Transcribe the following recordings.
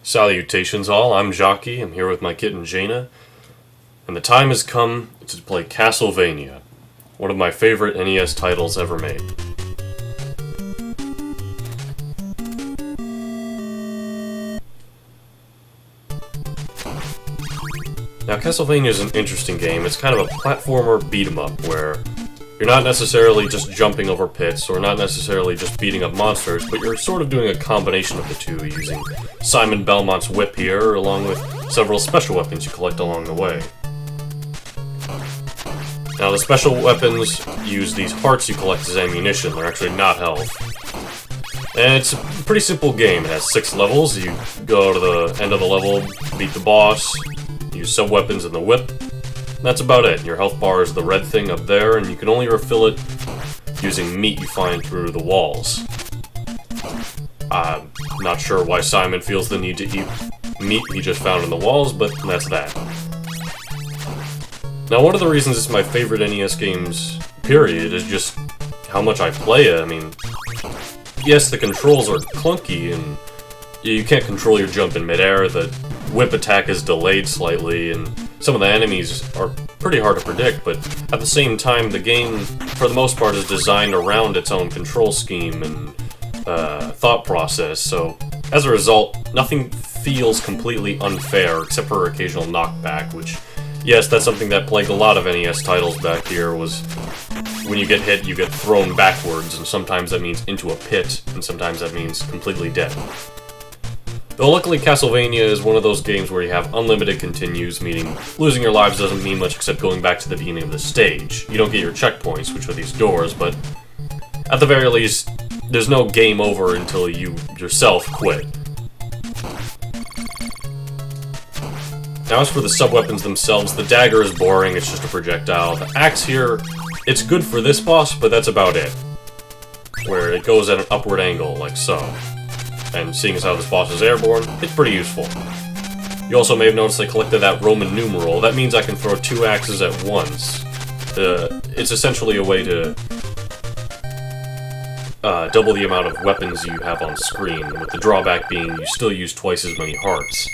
Salutations all, I'm Jockey, I'm here with my kitten Jaina, and the time has come to play Castlevania, one of my favorite NES titles ever made. Now Castlevania is an interesting game. It's kind of a platformer beat-em-up where you're not necessarily just jumping over pits, or not necessarily just beating up monsters, but you're sort of doing a combination of the two, using Simon Belmont's whip here, along with several special weapons you collect along the way. Now the special weapons use these hearts you collect as ammunition, they're actually not health. And it's a pretty simple game. It has 6 levels, you go to the end of the level, beat the boss, use sub-weapons in the whip. That's about it. Your health bar is the red thing up there, and you can only refill it using meat you find through the walls. I'm not sure why Simon feels the need to eat meat he just found in the walls, but that's that. Now, one of the reasons it's my favorite NES games, period, is just how much I play it. I mean, yes, the controls are clunky, and you can't control your jump in midair, the whip attack is delayed slightly, and some of the enemies are pretty hard to predict, but at the same time, the game, for the most part, is designed around its own control scheme and thought process, so as a result, nothing feels completely unfair, except for occasional knockback, which, yes, that's something that plagued a lot of NES titles back here, was when you get hit, you get thrown backwards, and sometimes that means into a pit, and sometimes that means completely dead. Though luckily Castlevania is one of those games where you have unlimited continues, meaning losing your lives doesn't mean much except going back to the beginning of the stage. You don't get your checkpoints, which are these doors, but at the very least, there's no game over until you yourself quit. Now as for the sub-weapons themselves, the dagger is boring, it's just a projectile. The axe here, it's good for this boss, but that's about it. Where it goes at an upward angle, like so. And seeing as how this boss is airborne, it's pretty useful. You also may have noticed I collected that Roman numeral. That means I can throw 2 axes at once. It's essentially a way to double the amount of weapons you have on screen, with the drawback being you still use twice as many hearts.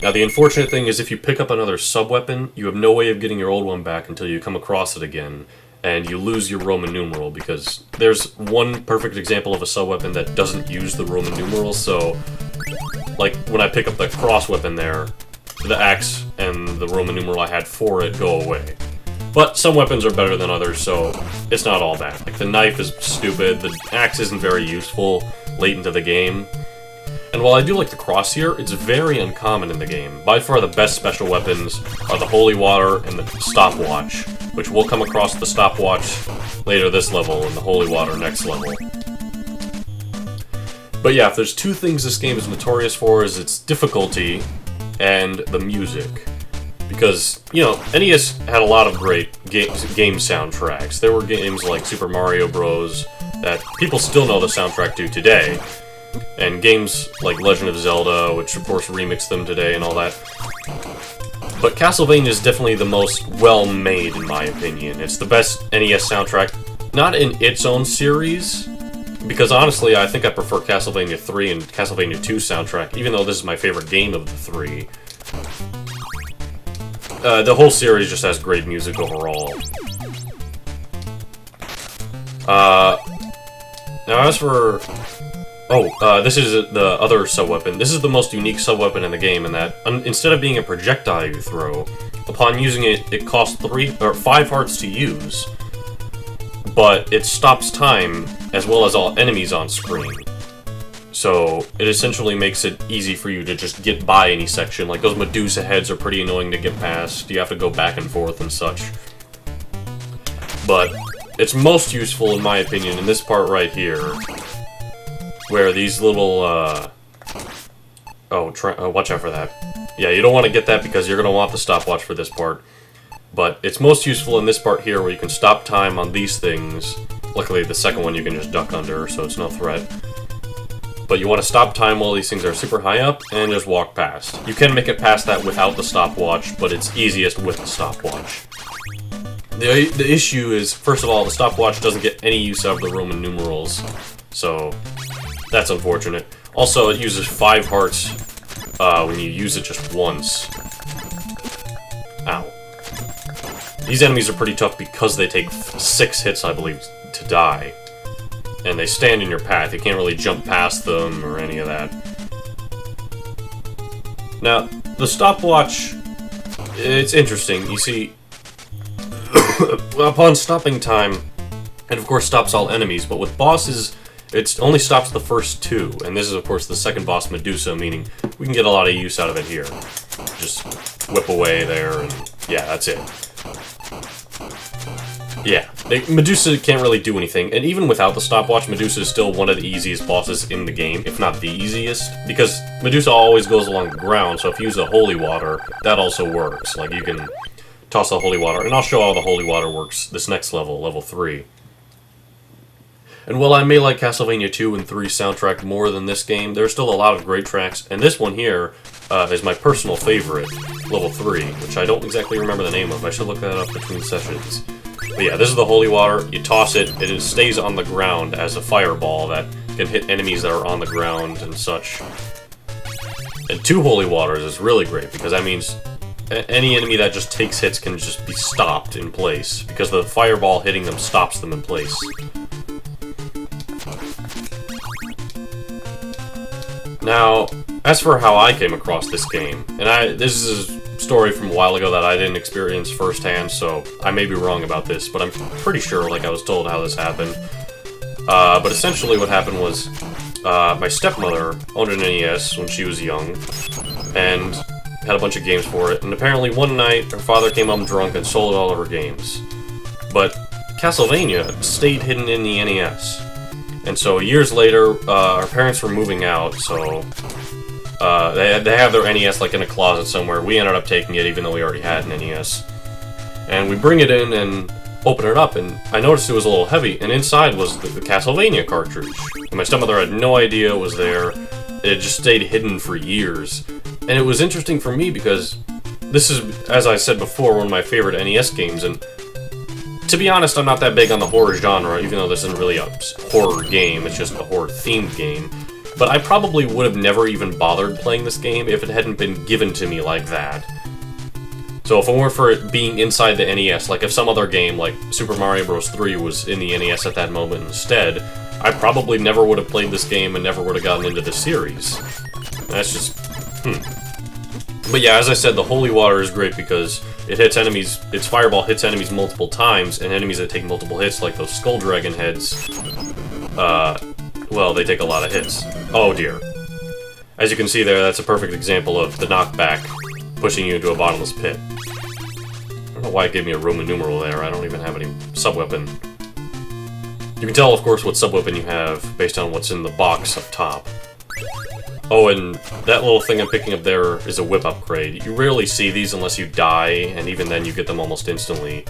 Now the unfortunate thing is if you pick up another sub-weapon, you have no way of getting your old one back until you come across it again, and you lose your Roman numeral, because there's one perfect example of a sub-weapon that doesn't use the Roman numerals, so, like, when I pick up the cross weapon there, the axe and the Roman numeral I had for it go away. But some weapons are better than others, so it's not all bad. Like, the knife is stupid, the axe isn't very useful late into the game, and while I do like the cross here, it's very uncommon in the game. By far the best special weapons are the Holy Water and the Stopwatch, which we'll come across the Stopwatch later this level and the Holy Water next level. But yeah, if there's 2 things this game is notorious for, is its difficulty and the music. Because, you know, NES had a lot of great game soundtracks. There were games like Super Mario Bros. That people still know the soundtrack to today. And games like Legend of Zelda, which of course remix them today and all that. But Castlevania is definitely the most well-made, in my opinion. It's the best NES soundtrack, not in its own series, because honestly, I think I prefer Castlevania 3 and Castlevania 2 soundtrack, even though this is my favorite game of the 3. The whole series just has great music overall. Now as for... this is the other sub-weapon. This is the most unique sub-weapon in the game, in that instead of being a projectile you throw, upon using it, it costs 5 hearts to use, but it stops time as well as all enemies on screen. So it essentially makes it easy for you to just get by any section. Like those Medusa heads are pretty annoying to get past. You have to go back and forth and such. But it's most useful, in my opinion, in this part right here, where these little, watch out for that. Yeah, you don't want to get that because you're going to want the stopwatch for this part. But it's most useful in this part here where you can stop time on these things. Luckily, the second one you can just duck under, so it's no threat. But you want to stop time while these things are super high up, and just walk past. You can make it past that without the stopwatch, but it's easiest with the stopwatch. The issue is, first of all, the stopwatch doesn't get any use out of the Roman numerals, so that's unfortunate. Also, it uses 5 hearts when you use it just once. Ow. These enemies are pretty tough because they take 6 hits, I believe, to die. And they stand in your path. You can't really jump past them or any of that. Now, the stopwatch, it's interesting. You see, upon stopping time, it of course stops all enemies, but with bosses, it only stops the first 2. And this is, of course, the second boss, Medusa, meaning we can get a lot of use out of it here. Just whip away there, and yeah, that's it. Yeah, Medusa can't really do anything, and even without the stopwatch, Medusa is still one of the easiest bosses in the game, if not the easiest, because Medusa always goes along the ground, so if you use the holy water, that also works. Like, you can toss the holy water, and I'll show how the holy water works this next level, level 3. And while I may like Castlevania 2 and 3 soundtrack more than this game, there's still a lot of great tracks, and this one here is my personal favorite, level 3, which I don't exactly remember the name of. I should look that up between sessions. But yeah, this is the holy water. You toss it, and it stays on the ground as a fireball that can hit enemies that are on the ground and such. And 2 holy waters is really great, because that means any enemy that just takes hits can just be stopped in place, because the fireball hitting them stops them in place. Now, as for how I came across this game, and this is a story from a while ago that I didn't experience firsthand, so I may be wrong about this, but I'm pretty sure, like, I was told how this happened. But essentially what happened was, my stepmother owned an NES when she was young, and had a bunch of games for it, and apparently one night her father came home drunk and sold all of her games. But Castlevania stayed hidden in the NES. And so years later, our parents were moving out, so they have their NES like in a closet somewhere. We ended up taking it even though we already had an NES. And we bring it in and open it up, and I noticed it was a little heavy, and inside was the Castlevania cartridge. And my stepmother had no idea it was there. It just stayed hidden for years. And it was interesting for me because this is, as I said before, one of my favorite NES games, and to be honest, I'm not that big on the horror genre, even though this isn't really a horror game, it's just a horror-themed game. But I probably would have never even bothered playing this game if it hadn't been given to me like that. So if it weren't for it being inside the NES, like if some other game, like Super Mario Bros. 3 was in the NES at that moment instead, I probably never would have played this game and never would have gotten into the series. That's just, But yeah, as I said, the holy water is great because it hits enemies, its fireball hits enemies multiple times, and enemies that take multiple hits, like those skull dragon heads, well, they take a lot of hits. Oh dear. As you can see there, that's a perfect example of the knockback pushing you into a bottomless pit. I don't know why it gave me a Roman numeral there, I don't even have any sub-weapon. You can tell, of course, what sub-weapon you have based on what's in the box up top. Oh, and that little thing I'm picking up there is a whip upgrade. You rarely see these unless you die, and even then you get them almost instantly.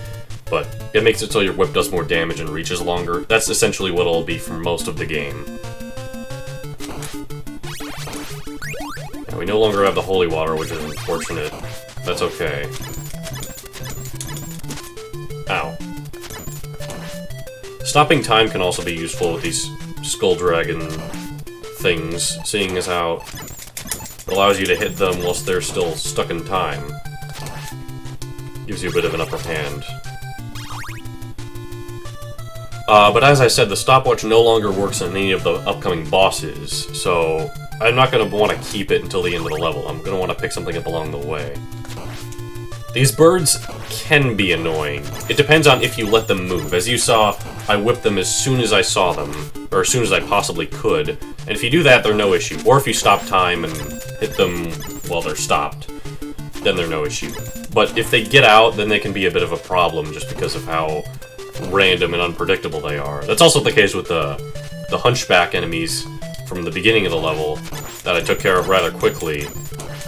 But it makes it so your whip does more damage and reaches longer. That's essentially what it'll be for most of the game. Now, we no longer have the holy water, which is unfortunate. That's okay. Ow. Stopping time can also be useful with these skull dragon things, seeing as how it allows you to hit them whilst they're still stuck in time. Gives you a bit of an upper hand. But as I said, the stopwatch no longer works on any of the upcoming bosses, so I'm not going to want to keep it until the end of the level. I'm going to want to pick something up along the way. These birds can be annoying. It depends on if you let them move. As you saw, I whipped them as soon as I saw them, or as soon as I possibly could. And if you do that, they're no issue. Or if you stop time and hit them while they're stopped, then they're no issue. But if they get out, then they can be a bit of a problem just because of how random and unpredictable they are. That's also the case with the hunchback enemies from the beginning of the level that I took care of rather quickly.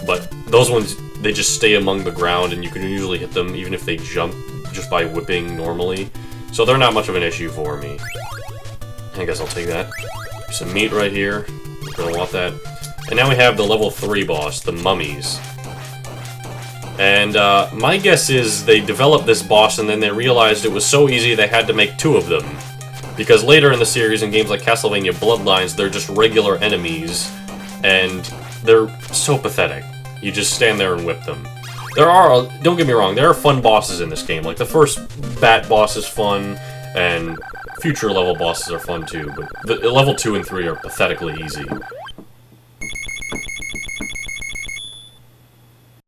But those ones, they just stay among the ground, and you can usually hit them even if they jump just by whipping normally. So they're not much of an issue for me. I guess I'll take that. Some meat right here. Gonna want that. And now we have the level 3 boss, the mummies. And my guess is they developed this boss and then they realized it was so easy they had to make 2 of them. Because later in the series, in games like Castlevania Bloodlines, they're just regular enemies, and they're so pathetic. You just stand there and whip them. There are, don't get me wrong, there are fun bosses in this game. Like, the first bat boss is fun, and future level bosses are fun too, but the level 2 and 3 are pathetically easy.